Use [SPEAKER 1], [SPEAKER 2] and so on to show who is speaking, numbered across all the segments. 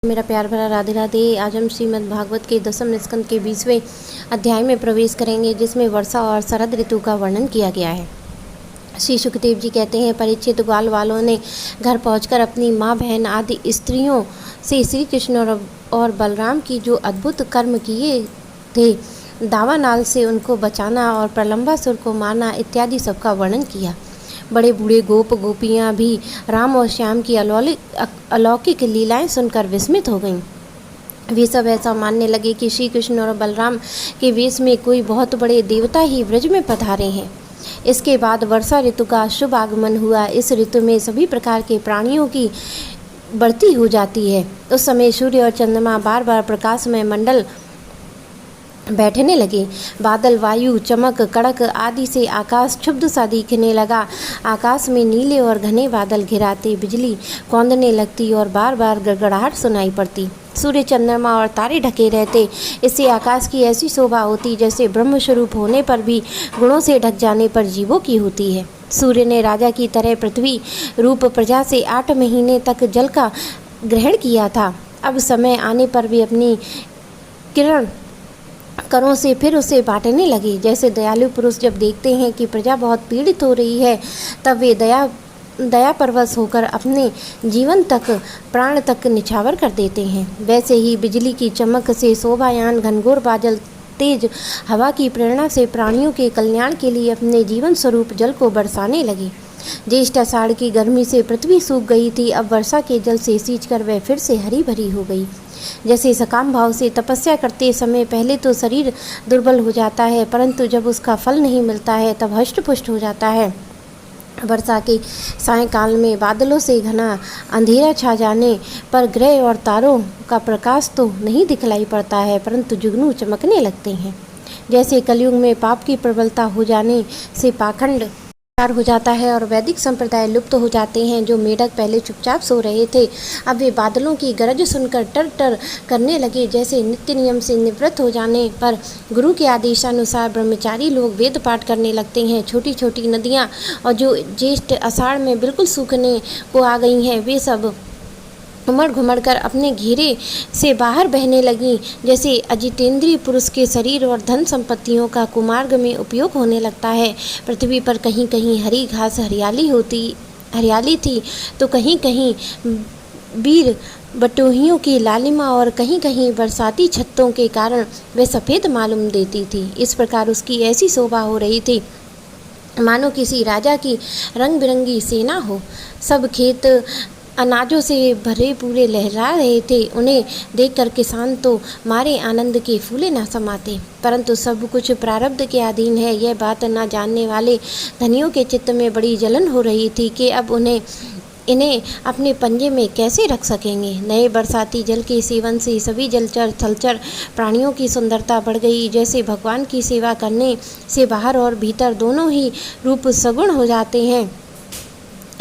[SPEAKER 1] मेरा प्यार भरा राधे राधे। आज हम श्रीमद् भागवत के दसम स्कंद के 20वें अध्याय में प्रवेश करेंगे, जिसमें वर्षा और शरद ऋतु का वर्णन किया गया है। श्री सुखदेव जी कहते हैं, परीक्षित ग्वाल वालों ने घर पहुंचकर अपनी माँ बहन आदि स्त्रियों से श्री कृष्ण और बलराम की जो अद्भुत कर्म किए थे, दावानाल से उनको बचाना और प्रलंबासुर को मारना इत्यादि सबका वर्णन किया। बड़े बूढ़े गोप गोपियाँ भी राम और श्याम की अलौकिक लीलाएं सुनकर विस्मित हो गईं। वे सब ऐसा मानने लगे कि श्री कृष्ण और बलराम के वेश में कोई बहुत बड़े देवता ही ब्रज में पधारे हैं। इसके बाद वर्षा ऋतु का शुभ आगमन हुआ। इस ऋतु में सभी प्रकार के प्राणियों की बढ़ती हो जाती है। उस समय सूर्य और चंद्रमा बार बार प्रकाशमय मंडल बैठने लगे। बादल, वायु, चमक, कड़क आदि से आकाश क्षुब्ध सा दिखने लगा। आकाश में नीले और घने बादल घिराते, बिजली कौंधने लगती और बार बार गड़गड़ाहट सुनाई पड़ती। सूर्य, चंद्रमा और तारे ढके रहते। इससे आकाश की ऐसी शोभा होती जैसे ब्रह्म स्वरूप होने पर भी गुणों से ढक जाने पर जीवों की होती है। सूर्य ने राजा की तरह पृथ्वी रूप प्रजा से 8 महीने तक जल का ग्रहण किया था। अब समय आने पर भी अपनी किरण करों से फिर उसे बांटने लगे। जैसे दयालु पुरुष जब देखते हैं कि प्रजा बहुत पीड़ित हो रही है, तब वे दया परवश होकर अपने जीवन तक, प्राण तक निछावर कर देते हैं। वैसे ही बिजली की चमक से शोभायान, घनघोर बादल, तेज हवा की प्रेरणा से प्राणियों के कल्याण के लिए अपने जीवन स्वरूप जल को बरसाने लगे। ज्येष्ठ आषाढ़ की गर्मी से पृथ्वी सूख गई थी। अब वर्षा के जल से सींचकर वह फिर से हरी भरी हो गई। जैसे सकाम भाव से तपस्या करते समय पहले तो शरीर दुर्बल हो जाता है, परंतु जब उसका फल नहीं मिलता है तब हष्ट-पुष्ट हो जाता है। वर्षा के सायंकाल में बादलों से घना अंधेरा छा जाने पर ग्रह और तारों का प्रकाश तो नहीं दिखलाई पड़ता है, परंतु जुगनू चमकने लगते हैं। जैसे कलयुग में पाप की प्रबलता हो जाने से पाखंड हो जाता है और वैदिक संप्रदाय लुप्त हो जाते हैं। जो मेढक पहले चुपचाप सो रहे थे, अब वे बादलों की गरज सुनकर टर टर करने लगे। जैसे नित्य नियम से निवृत्त हो जाने पर गुरु के आदेशानुसार ब्रह्मचारी लोग वेद पाठ करने लगते हैं। छोटी छोटी नदियाँ और जो ज्येष्ठ आषाढ़ में बिल्कुल सूखने को आ गई हैं, वे सब उमड़ घुमड़ कर अपने घेरे से बाहर बहने लगी। जैसे अजितेंद्रिय पुरुष के शरीर और धन संपत्तियों का कुमार्ग में उपयोग होने लगता है। पृथ्वी पर कहीं कहीं हरी घास हरियाली थी, तो कहीं कहीं बीर बटोहियों की लालिमा और कहीं कहीं बरसाती छत्तों के कारण वे सफ़ेद मालूम देती थी। इस प्रकार उसकी ऐसी शोभा हो रही थी मानो किसी राजा की रंग बिरंगी सेना हो। सब खेत अनाजों से भरे पूरे लहरा रहे थे। उन्हें देखकर किसान तो मारे आनंद के फूले न समाते, परंतु सब कुछ प्रारब्ध के अधीन है। यह बात न जानने वाले धनियों के चित्त में बड़ी जलन हो रही थी कि अब इन्हें अपने पंजे में कैसे रख सकेंगे। नए बरसाती जल के सेवन से सभी जलचर थलचर प्राणियों की सुंदरता बढ़ गई। जैसे भगवान की सेवा करने से बाहर और भीतर दोनों ही रूप सगुण हो जाते हैं।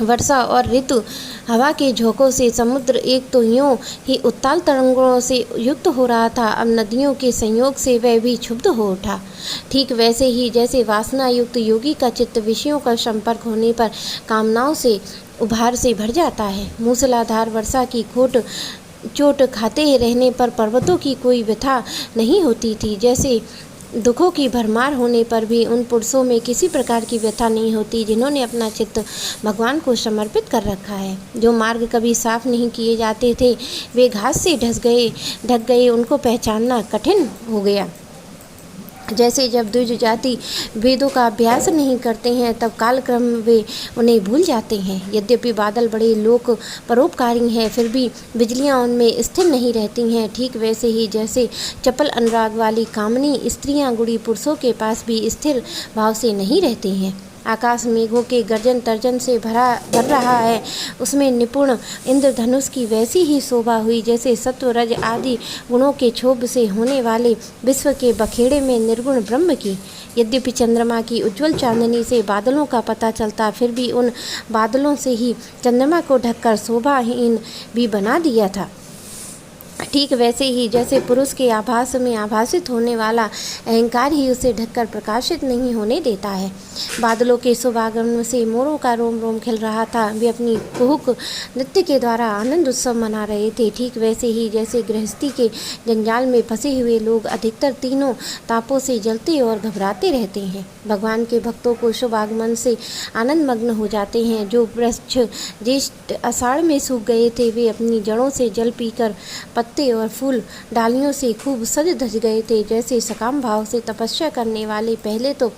[SPEAKER 1] वर्षा और ऋतु हवा के झोंकों से समुद्र एक तो यूं ही उत्ताल तरंगों से युक्त हो रहा था, अब नदियों के संयोग से वह भी क्षुब्ध हो उठा। ठीक वैसे ही जैसे वासना युक्त योगी का चित्त विषयों का संपर्क होने पर कामनाओं से उभार से भर जाता है। मूसलाधार वर्षा की चोट खाते रहने पर पर्वतों की कोई व्यथा नहीं होती थी। जैसे दुखों की भरमार होने पर भी उन पुरुषों में किसी प्रकार की व्यथा नहीं होती जिन्होंने अपना चित्त भगवान को समर्पित कर रखा है। जो मार्ग कभी साफ नहीं किए जाते थे, वे घास से ढक गए, उनको पहचानना कठिन हो गया। जैसे जब द्विज जाति वेदों का अभ्यास नहीं करते हैं, तब कालक्रम वे उन्हें भूल जाते हैं। यद्यपि बादल बड़े लोक परोपकारी हैं, फिर भी बिजलियां उनमें स्थिर नहीं रहती हैं। ठीक वैसे ही जैसे चपल अनुराग वाली कामनी स्त्रियां गुणी पुरुषों के पास भी स्थिर भाव से नहीं रहती हैं। आकाश मेघों के गर्जन तर्जन से भर रहा है, उसमें निपुण इंद्रधनुष की वैसी ही शोभा हुई जैसे सत्व रज आदि गुणों के क्षोभ से होने वाले विश्व के बखेड़े में निर्गुण ब्रह्म की। यद्यपि चंद्रमा की उज्ज्वल चांदनी से बादलों का पता चलता, फिर भी उन बादलों से ही चंद्रमा को ढककर शोभाहीन भी बना दिया था। ठीक वैसे ही जैसे पुरुष के आभास में आभासित होने वाला अहंकार ही उसे ढककर प्रकाशित नहीं होने देता है। बादलों के शुभ आगमन से मोरों का रोम रोम खिल रहा था। वे अपनी कुहुक नृत्य के द्वारा आनंद उत्सव मना रहे थे। ठीक वैसे ही जैसे गृहस्थी के जंजाल में फंसे हुए लोग अधिकतर तीनों तापों से जलते और घबराते रहते हैं, भगवान के भक्तों को शुभ आगमन से आनंद मग्न हो जाते हैं। जो वृक्ष ज्येष्ठ आषाढ़ में सूख गए थे, वे अपनी जड़ों से जल पीकर पत्ते और फूल डालियों से खूब सज धज गए थे। जैसे सकाम भाव से तपस्या करने वाले पहले तो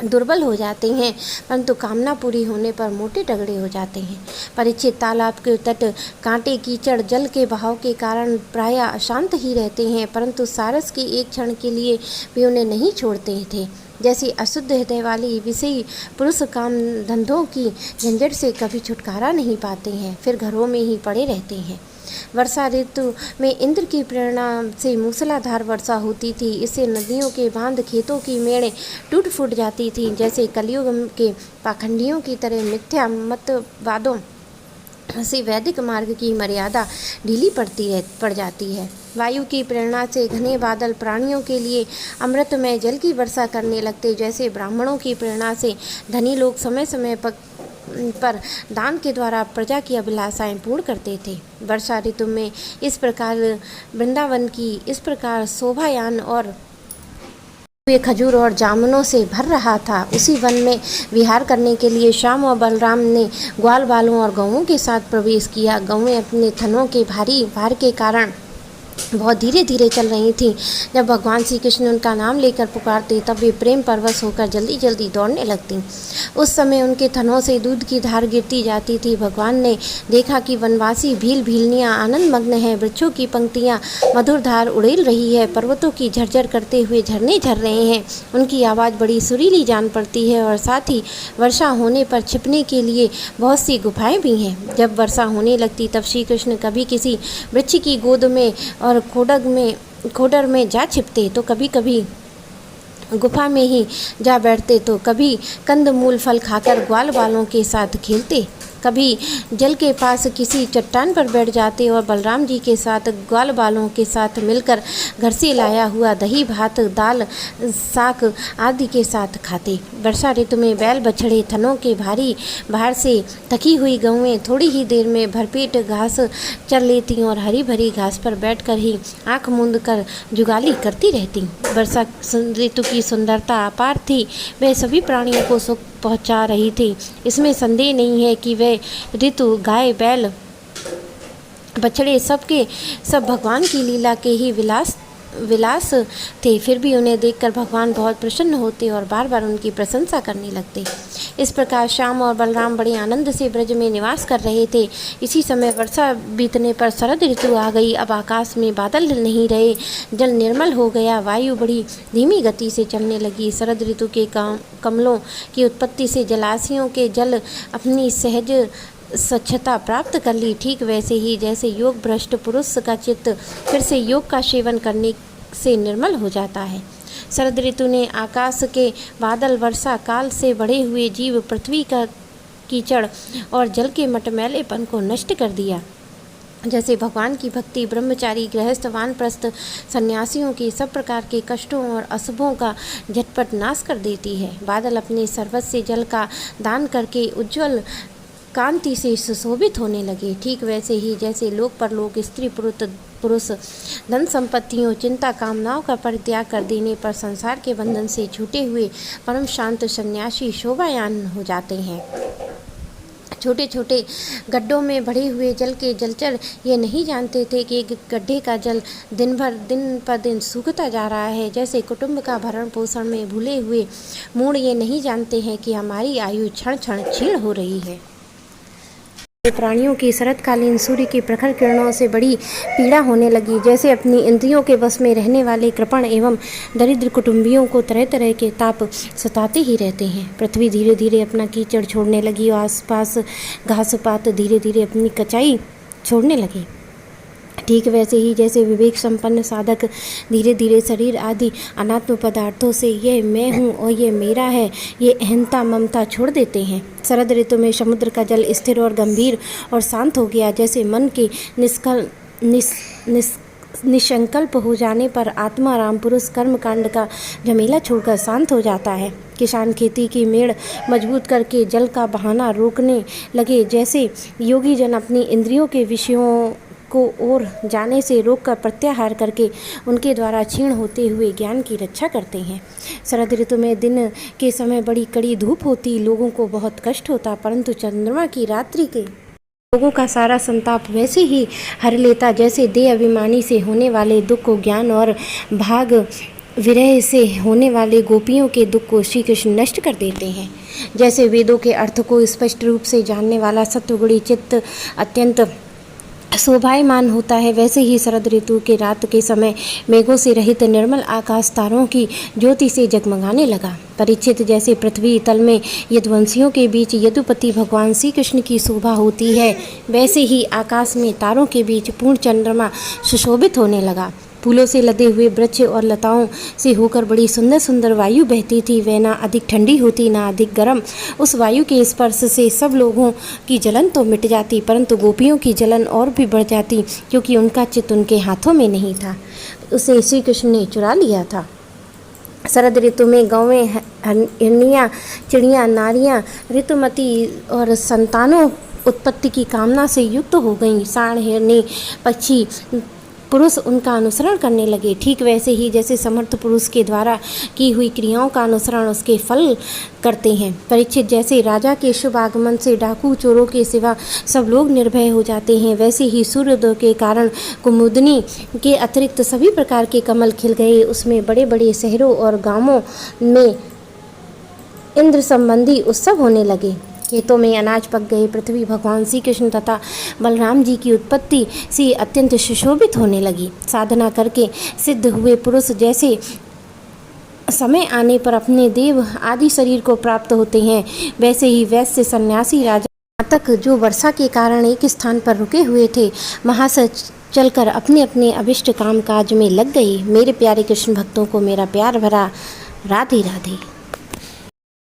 [SPEAKER 1] दुर्बल हो जाते हैं, परंतु कामना पूरी होने पर मोटे तगड़े हो जाते हैं। परीक्षित तालाब के तट कांटे कीचड़ जल के बहाव के कारण प्रायः अशांत ही रहते हैं, परंतु सारस के एक क्षण के लिए भी उन्हें नहीं छोड़ते थे। जैसे अशुद्ध हृदय वाली विषयी पुरुष काम धंधों की झंझट से कभी छुटकारा नहीं पाते हैं, फिर घरों में ही पड़े रहते हैं। वर्षा ऋतु में इंद्र की प्रेरणा से मूसलाधार वर्षा होती थी। इससे नदियों के बांध, खेतों की मेड़ें टूट फूट जाती थी। जैसे कलयुग के पाखंडियों की तरह मिथ्या मतवादों से वैदिक मार्ग की मर्यादा ढीली पड़ जाती है। वायु की प्रेरणा से घने बादल प्राणियों के लिए अमृतमय जल की वर्षा करने लगते। जैसे ब्राह्मणों की प्रेरणा से धनी लोग समय समय पर दान के द्वारा प्रजा की अभिलाषाएं पूर्ण करते थे। वर्षा ऋतु में इस प्रकार वृंदावन की इस प्रकार शोभायान और वे खजूर और जामुनों से भर रहा था। उसी वन में विहार करने के लिए श्याम और बलराम ने ग्वाल बालों और गौओं के साथ प्रवेश किया। गौएं अपने थनों के भारी भार के कारण बहुत धीरे धीरे चल रही थीं। जब भगवान श्री कृष्ण उनका नाम लेकर पुकारते, तब वे प्रेम परवश होकर जल्दी जल्दी दौड़ने लगतीं। उस समय उनके थनों से दूध की धार गिरती जाती थी। भगवान ने देखा कि वनवासी भील भीलनियाँ आनंद मग्न हैं, वृक्षों की पंक्तियाँ मधुर धार उड़ेल रही है, पर्वतों की झरझर करते हुए झरने झर रहे हैं। उनकी आवाज़ बड़ी सुरीली जान पड़ती है और साथ ही वर्षा होने पर छिपने के लिए बहुत सी गुफाएं भी हैं। जब वर्षा होने लगती, तब श्री कृष्ण कभी किसी वृक्ष की गोद में और खोडर में जा छिपते, तो कभी कभी गुफा में ही जा बैठते, तो कभी कंद मूल फल खाकर ग्वाल बालों के साथ खेलते, कभी जल के पास किसी चट्टान पर बैठ जाते और बलराम जी के साथ ग्वाल बालों के साथ मिलकर घर से लाया हुआ दही भात, दाल, साग आदि के साथ खाते। वर्षा ऋतु में बैल बछड़े थनों के भारी भार से थकी हुई गौएं थोड़ी ही देर में भरपेट घास चर लेती और हरी भरी घास पर बैठकर ही आँख मूंद कर जुगाली करती रहती। वर्षा ऋतु की सुंदरता अपार थी। वह सभी प्राणियों को सुख पहुंचा रही थी। इसमें संदेह नहीं है कि वह ऋतु गाय बैल बछड़े सब भगवान की लीला के ही विलास थे। फिर भी उन्हें देखकर भगवान बहुत प्रसन्न होते और बार बार उनकी प्रशंसा करने लगते। इस प्रकार श्याम और बलराम बड़े आनंद से ब्रज में निवास कर रहे थे। इसी समय वर्षा बीतने पर शरद ऋतु आ गई। अब आकाश में बादल नहीं रहे, जल निर्मल हो गया, वायु बड़ी धीमी गति से चलने लगी। शरद ऋतु के कमलों की उत्पत्ति से जलाशयों के जल अपनी सहज स्वच्छता प्राप्त कर ली। ठीक वैसे ही जैसे योग भ्रष्ट पुरुष का चित्त फिर से योग का सेवन करने से निर्मल हो जाता है। शरद ऋतु ने आकाश के बादल, वर्षा काल से बढ़े हुए जीव, पृथ्वी का कीचड़ और जल के मटमैलेपन को नष्ट कर दिया। जैसे भगवान की भक्ति ब्रह्मचारी, गृहस्थ, वानप्रस्थ सन्यासियों के सब प्रकार के कष्टों और अशुभों का झटपट नाश कर देती है। बादल अपने सर्वस्व जल का दान करके उज्ज्वल कांति से सुशोभित होने लगे। ठीक वैसे ही जैसे लोक परलोक, स्त्री पुरुष, धन संपत्तियों, चिंता, कामनाओं का परित्याग कर देने पर संसार के बंधन से छूटे हुए परम शांत सन्यासी शोभायान हो जाते हैं। छोटे छोटे गड्ढों में भरे हुए जल के जलचर ये नहीं जानते थे कि एक गड्ढे का जल दिन पर दिन सूखता जा रहा है। जैसे कुटुंब का भरण पोषण में भूले हुए मूढ़ ये नहीं जानते हैं कि हमारी आयु क्षण क्षण क्षीण हो रही है। प्राणियों की शरतकालीन सूर्य की प्रखर किरणों से बड़ी पीड़ा होने लगी। जैसे अपनी इंद्रियों के वश में रहने वाले कृपण एवं दरिद्र कुटुंबियों को तरह तरह के ताप सताते ही रहते हैं। पृथ्वी धीरे धीरे अपना कीचड़ छोड़ने लगी और आसपास घास पात धीरे धीरे अपनी कचाई छोड़ने लगी। ठीक वैसे ही जैसे विवेक संपन्न साधक धीरे धीरे शरीर आदि अनात्म पदार्थों से यह मैं हूँ और ये मेरा है, ये अहंता ममता छोड़ देते हैं। शरद ऋतु में समुद्र का जल स्थिर और गंभीर और शांत हो गया। जैसे मन के निसंकल्प हो जाने पर आत्माराम पुरुष कर्मकांड का झमेला छोड़कर शांत हो जाता है। किसान खेती की मेड़ मजबूत करके जल का बहाना रोकने लगे, जैसे योगी जन अपनी इंद्रियों के विषयों को ओर जाने से रोककर प्रत्याहार करके उनके द्वारा क्षीण होते हुए ज्ञान की रक्षा करते हैं। शरद ऋतु में दिन के समय बड़ी कड़ी धूप होती, लोगों को बहुत कष्ट होता, परंतु चंद्रमा की रात्रि के लोगों का सारा संताप वैसे ही हर लेता जैसे देह अभिमानी से होने वाले दुख को ज्ञान और भाग विरह से होने वाले गोपियों के दुख को श्री कृष्ण नष्ट कर देते हैं। जैसे वेदों के अर्थ को स्पष्ट रूप से जानने वाला सत्वगुणी चित्त अत्यंत शोभायमान होता है, वैसे ही शरद ऋतु के रात के समय मेघों से रहित निर्मल आकाश तारों की ज्योति से जगमगाने लगा। परीक्षित, जैसे पृथ्वी तल में यदुवंशियों के बीच यदुपति भगवान श्री कृष्ण की शोभा होती है, वैसे ही आकाश में तारों के बीच पूर्ण चंद्रमा सुशोभित होने लगा। फूलों से लदे हुए वृक्ष और लताओं से होकर बड़ी सुंदर सुंदर वायु बहती थी। वह ना अधिक ठंडी होती ना अधिक गर्म। उस वायु के स्पर्श से सब लोगों की जलन तो मिट जाती, परंतु गोपियों की जलन और भी बढ़ जाती, क्योंकि उनका चित्त उनके हाथों में नहीं था, उसे श्री कृष्ण ने चुरा लिया था। शरद ऋतु में गौवें, हिरनियाँ, चिड़ियाँ, नारियाँ ऋतुमती और संतानों उत्पत्ति की कामना से युक्त हो गईं। साढ़, हिरनी, पक्षी, पुरुष उनका अनुसरण करने लगे। ठीक वैसे ही जैसे समर्थ पुरुष के द्वारा की हुई क्रियाओं का अनुसरण उसके फल करते हैं। परीक्षित, जैसे राजा के शुभ आगमन से डाकू चोरों के सिवा सब लोग निर्भय हो जाते हैं, वैसे ही सूर्योदय के कारण कुमुदनी के अतिरिक्त सभी प्रकार के कमल खिल गए। उसमें बड़े बड़े शहरों और गांवों में इंद्र संबंधी उत्सव होने लगे। खेतों में अनाज पक गए। पृथ्वी भगवान श्री कृष्ण तथा बलराम जी की उत्पत्ति से अत्यंत सुशोभित होने लगी। साधना करके सिद्ध हुए पुरुष जैसे समय आने पर अपने देव आदि शरीर को प्राप्त होते हैं, वैसे ही वैश्य, सन्यासी, राजा तक जो वर्षा के कारण एक स्थान पर रुके हुए थे, वहाँ से चलकर अपने अपने अभिष्ट काम काज में लग गए। मेरे प्यारे कृष्ण भक्तों को मेरा प्यार भरा राधे राधे।